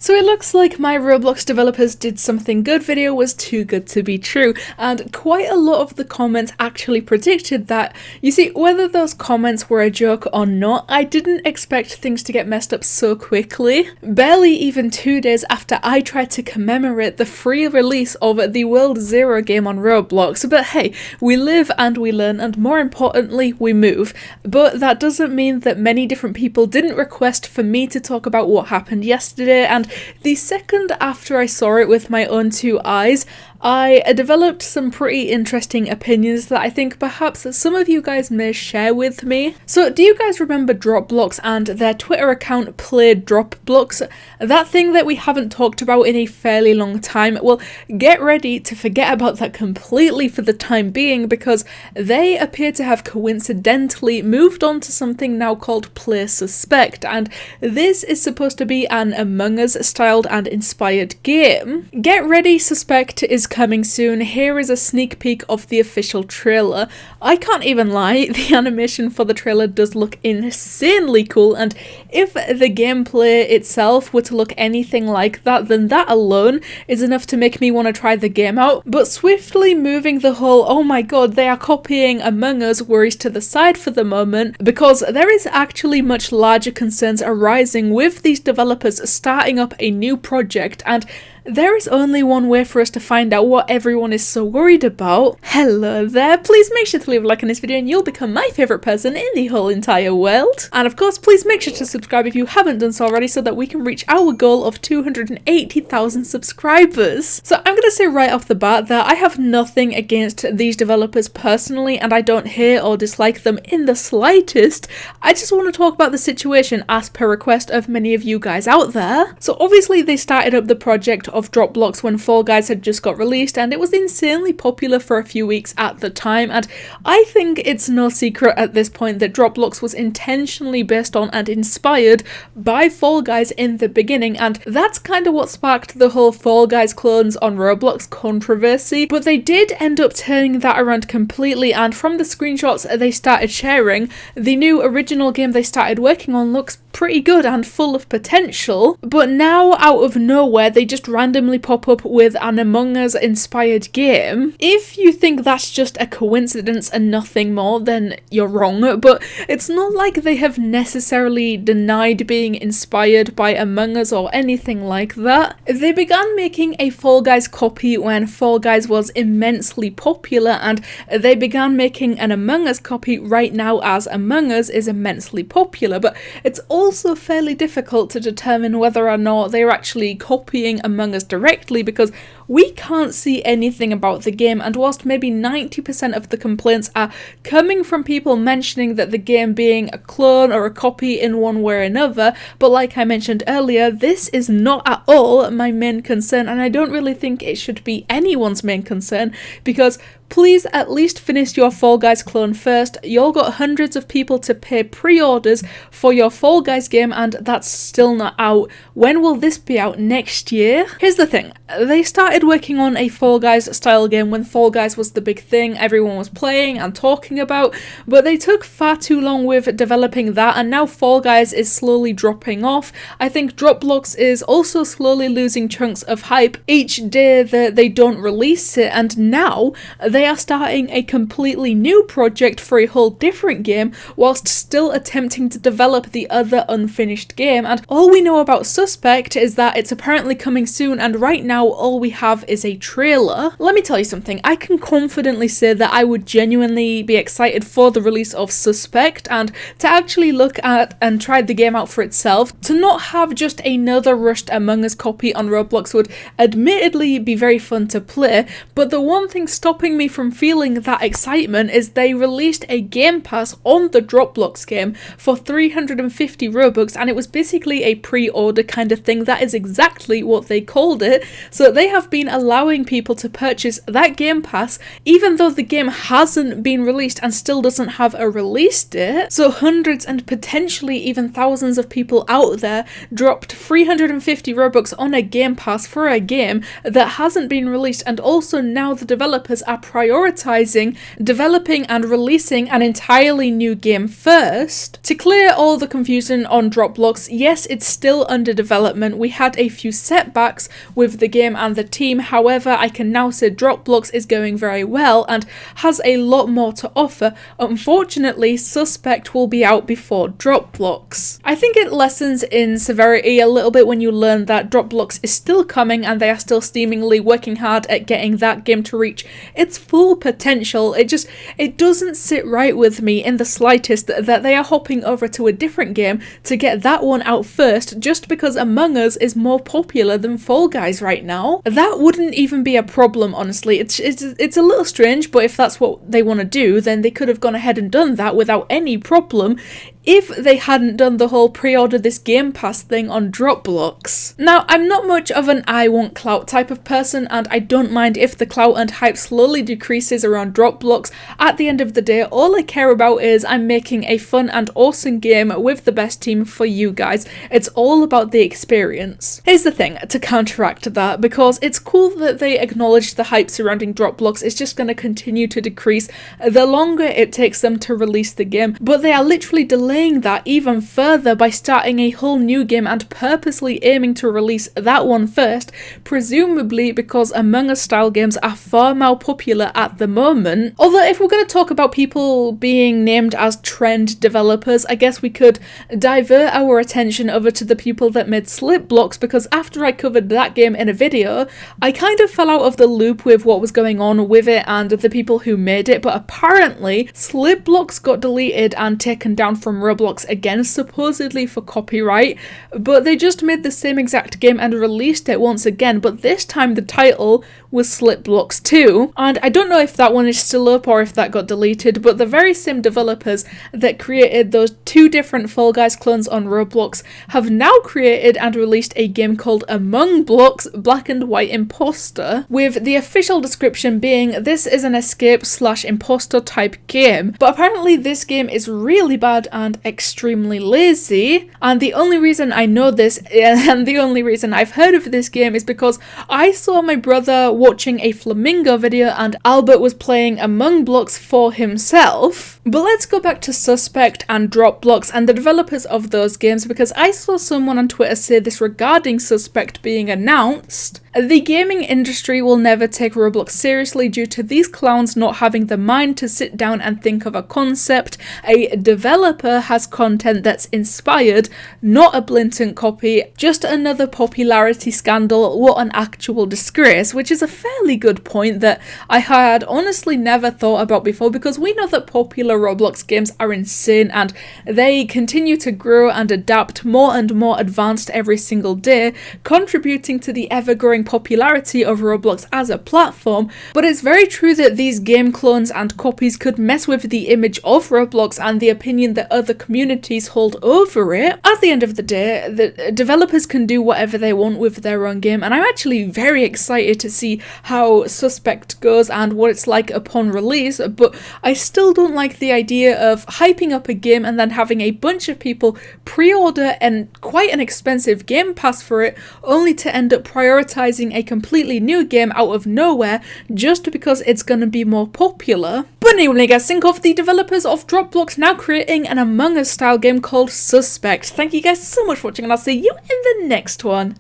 So it looks like my Roblox developers did something good video was too good to be true, and quite a lot of the comments actually predicted that. You see, whether those comments were a joke or not, I didn't expect things to get messed up so quickly. Barely even 2 days after I tried to commemorate the free release of the World Zero game on Roblox, but hey, we live and we learn, and more importantly, we move. But that doesn't mean that many different people didn't request for me to talk about what happened yesterday, and the second after I saw it with my own two eyes, I developed some pretty interesting opinions that I think perhaps some of you guys may share with me. So do you guys remember DropBlox and their Twitter account DropBlox? That thing that we haven't talked about in a fairly long time? Well, get ready to forget about that completely for the time being, because they appear to have coincidentally moved on to something now called Play Suspect, and this is supposed to be an Among Us styled and inspired game. Get ready, Suspect is coming soon. Here is a sneak peek of the official trailer. I can't even lie, the animation for the trailer does look insanely cool, and if the gameplay itself were to look anything like that, then that alone is enough to make me want to try the game out. But swiftly moving the whole "oh my god, they are copying Among Us" worries to the side for the moment, because there is actually much larger concerns arising with these developers starting up a new project, and there is only one way for us to find out what everyone is so worried about. Hello there, please make sure to leave a like on this video and you'll become my favourite person in the whole entire world. And of course, please make sure to subscribe if you haven't done so already, so that we can reach our goal of 280,000 subscribers. So I'm going to say right off the bat that I have nothing against these developers personally, and I don't hate or dislike them in the slightest. I just want to talk about the situation as per request of many of you guys out there. So obviously they started up the project of DropBlox when Fall Guys had just got released, and it was insanely popular for a few weeks at the time, and I think it's no secret at this point that DropBlox was intentionally based on and inspired by Fall Guys in the beginning, and that's kind of what sparked the whole Fall Guys clones on Roblox controversy. But they did end up turning that around completely, and from the screenshots they started sharing, the new original game they started working on looks pretty good and full of potential. But now, out of nowhere, they just randomly pop up with an Among Us inspired game. If you think that's just a coincidence and nothing more, then you're wrong, but it's not like they have necessarily denied being inspired by Among Us or anything like that. They began making a Fall Guys copy when Fall Guys was immensely popular, and they began making an Among Us copy right now as Among Us is immensely popular, but it's also fairly difficult to determine whether or not they're actually copying Among Us directly, because we can't see anything about the game, and whilst maybe 90% of the complaints are coming from people mentioning that the game being a clone or a copy in one way or another, but like I mentioned earlier, this is not at all my main concern, and I don't really think it should be anyone's main concern, because please at least finish your Fall Guys clone first. You'll got hundreds of people to pay pre-orders for your Fall Guys game, and that's still not out. When will this be out? Next year? Here's the thing, they started working on a Fall Guys style game when Fall Guys was the big thing everyone was playing and talking about, but they took far too long with developing that, and now Fall Guys is slowly dropping off. I think DropBlox is also slowly losing chunks of hype each day that they don't release it, and now they are starting a completely new project for a whole different game whilst still attempting to develop the other unfinished game. And all we know about Suspect is that it's apparently coming soon, and right now all we have is a trailer. Let me tell you something, I can confidently say that I would genuinely be excited for the release of Suspect, and to actually look at and try the game out for itself. To not have just another rushed Among Us copy on Roblox would admittedly be very fun to play, but the one thing stopping me from feeling that excitement is they released a game pass on the DropBlox game for 350 Robux, and it was basically a pre-order kind of thing. That is exactly what they called it. So they have been allowing people to purchase that game pass even though the game hasn't been released and still doesn't have a release date. So hundreds and potentially even thousands of people out there dropped 350 Robux on a game pass for a game that hasn't been released, and also now the developers are prioritizing developing and releasing an entirely new game first. To clear all the confusion on DropBlox, yes, it's still under development. We had a few setbacks with the game and the team, however, I can now say DropBlox is going very well and has a lot more to offer. Unfortunately, Suspect will be out before DropBlox. I think it lessens in severity a little bit when you learn that DropBlox is still coming and they are still seemingly working hard at getting that game to reach its full potential. It doesn't sit right with me in the slightest that they are hopping over to a different game to get that one out first just because Among Us is more popular than Fall Guys right now. That wouldn't even be a problem, honestly. It's a little strange, but if that's what they want to do, then they could have gone ahead and done that without any problem if they hadn't done the whole pre-order this Game Pass thing on DropBlox. Now, I'm not much of an I want clout type of person, and I don't mind if the clout and hype slowly decreases around DropBlox. At the end of the day, all I care about is I'm making a fun and awesome game with the best team for you guys. It's all about the experience. Here's the thing, to counteract that, because it's cool that they acknowledge the hype surrounding DropBlox is just going to continue to decrease the longer it takes them to release the game, but they are literally delaying that even further by starting a whole new game and purposely aiming to release that one first, presumably because Among Us style games are far more popular at the moment. Although if we're going to talk about people being named as trend developers, I guess we could divert our attention over to the people that made Slipblocks, because after I covered that game in a video, I kind of fell out of the loop with what was going on with it and the people who made it, but apparently Slipblocks got deleted and taken down from Roblox again, supposedly for copyright, but they just made the same exact game and released it once again, but this time the title was Slipblocks 2, and I don't know if that one is still up or if that got deleted, but the very same developers that created those two different Fall Guys clones on Roblox have now created and released a game called Among Blocks Black and White Imposter, with the official description being this is an escape/imposter type game, but apparently this game is really bad and extremely lazy, and the only reason I know this and the only reason I've heard of this game is because I saw my brother watching a Flamingo video and Albert was playing Among Blocks for himself. But let's go back to Suspect and DropBlox and the developers of those games, because I saw someone on Twitter say this regarding Suspect being announced. The gaming industry will never take Roblox seriously due to these clowns not having the mind to sit down and think of a concept. A developer has content that's inspired, not a blatant copy, just another popularity scandal. What an actual disgrace, which is a fairly good point that I had honestly never thought about before, because we know that popular Roblox games are insane and they continue to grow and adapt, more and more advanced every single day, contributing to the ever-growing popularity of Roblox as a platform. But it's very true that these game clones and copies could mess with the image of Roblox and the opinion that other communities hold over it. At the end of the day, the developers can do whatever they want with their own game, and I'm actually very excited to see how Suspect goes and what it's like upon release, but I still don't like the idea of hyping up a game and then having a bunch of people pre-order and quite an expensive Game Pass for it, only to end up prioritizing a completely new game out of nowhere just because it's going to be more popular. But anyway, what do you guys think of the developers of DropBlox now creating an Among Us style game called Suspect? Thank you guys so much for watching, and I'll see you in the next one.